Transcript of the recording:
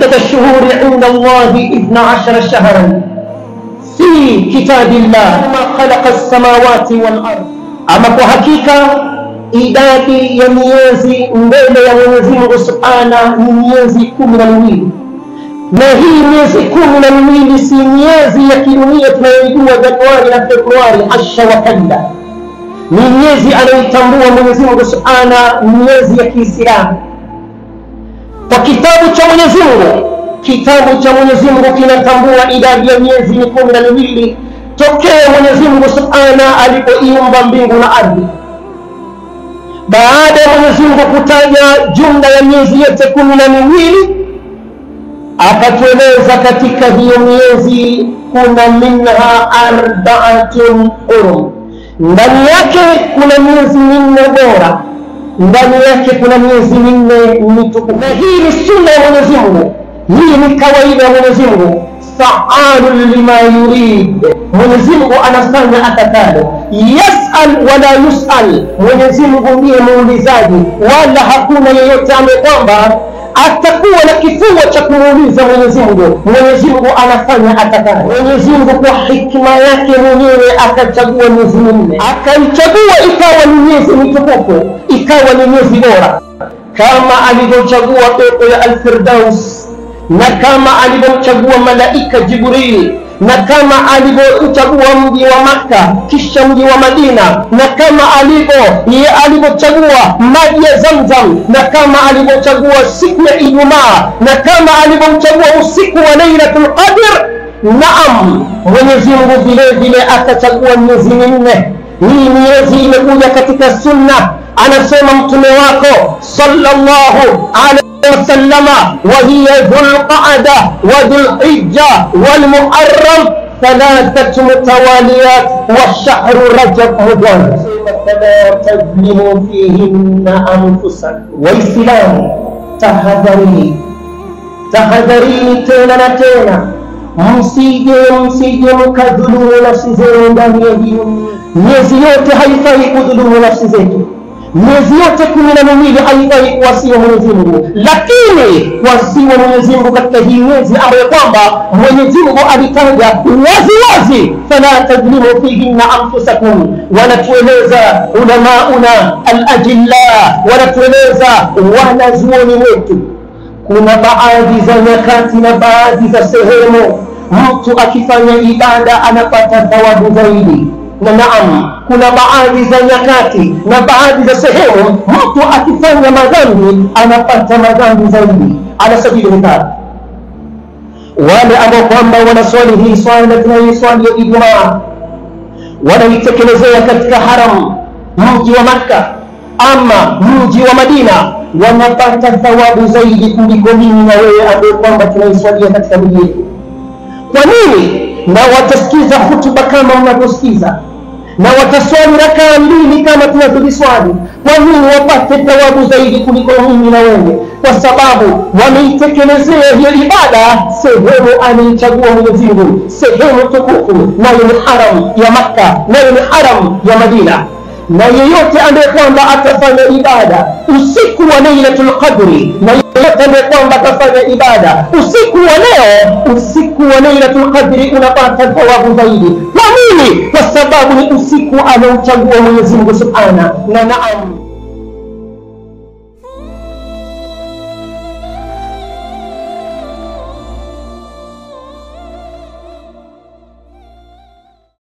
عدة الشهور عند الله 12 شهرا في كتاب الله ما خلق السماوات والأرض. أما kwa hakika idadi ya miezi mbele ya Mwenyezi Mungu Subhanahu ni miezi 12, na hii miezi 12 si miezi ya kidunia tunayojua Januari na Februari, hasha wa kalla. Ni miezi anayotambua Mwenyezi Mungu Subhanahu, miezi ya Kiislamu. Kwa kitabu cha Mwenyezi Mungu, kitabu cha Mwenyezi Mungu kinatambua idadi ya miezi ni 12 tokea Mwenyezi Mungu Subhanahu alipoiumba mbingu na ardhi. Baada ya Mwenyezi Mungu kutaja jumla ya miezi yote 12, akatueleza katika hiyo miezi kuna minha arba'atun hurum, ndani yake kuna miezi 4 bora, ndani yake kuna miezi 4 mitukufu. Na hii ni sunna ya Mwenyezi Mungu, hii ni kawaida ya Mwenyezi Mungu. Fa'alun lima yurid, Mwenyezi Mungu anafanya atakalo. Yas'al wala yus'al, Mwenyezi Mungu ndiye muulizaji, wala hakuna yeyote ambaye kwamba atakuwa na kifua cha kumuuliza Mwenyezi Mungu. Mwenyezi Mungu anafanya atakalo. Mwenyezi Mungu kwa hikma yake mwenyewe akachagua miezi 4, akaichagua ikawa ni miezi mitukufu, ikawa ni miezi bora, kama alivyochagua pepo ya Al-Firdaus, na kama alivyochagua malaika Jibril, na kama alivyochagua mji wa Makka kisha mji wa Madina, na kama alivyochagua maji ya Zamzam, na kama alivyochagua siku ya Ijumaa, na kama alivyochagua usiku wa Lailatul Qadr. Naam, Mwenyezi Mungu vile vile akachagua miezi 4. Hii miezi imekuja katika sunna, anasema mtume wako sallallahu alaihi وسلم وهي ذو القعدة وذو الحجة والمحرم 3 متواليات والشهر رجب مضر فلا تظلموا فيهن أنفسكم. وإسلام tahadharini tena na tena, msije mkadhulumu nafsi zenu ndani ya hiyo miezi yote. Haifai kudhulumu nafsi zetu. Miezi yote 12 haifai kuwasiwa Mwenyezi Mungu, lakini kuwasiwa Mwenyezi Mungu katika hii miezi ambayo kwamba Mwenyezi Mungu alitaja wazi wazi, fala tadhlimu fihinna anfusakum. Wanatueleza ulamauna al-ajilla, wanatueleza wanazuoni wetu, kuna baadhi za nyakati na baadhi za sehemu mtu akifanya ibada anapata thawabu zaidi. Na naam, kuna baadhi za nyakati na baadhi za sehemu mtu akifanya madhambi anapata madhambi zaidi. Ala sabili mithal, wale ambao kwamba wanaswali hii swala tunayoswali ya Ijumaa, wanaitekelezea katika haram mji wa Makka ama mji wa Madina, wanapata thawabu zaidi kuliko mimi na wewe ambao kwamba tunaiswalia katika mji wetu. Kwa nini? Na watasikiza hutuba kama mnavyosikiza, na wataswali rakaa 2 kama tunaziswali. Kwa nini wapate thawabu zaidi kuliko mimi na wewe? Kwa sababu wameitekelezea hiyo ibada sehemu alichagua Mwenyezi Mungu, sehemu tukufu, nayo ni haram ya Makka, nayo ni haram ya Madina. Na yeyote ambaye kwamba atafanya ibada usiku wa Lailatul Qadri, na yeyote ambaye kwamba atafanya ibada usiku wa leo, usiku wa Lailatul Qadri, unapata thawabu zaidi. Kwa nini? Kwa sababu ni usiku anaochagua Mwenyezi Mungu Subhanahu. Na naam,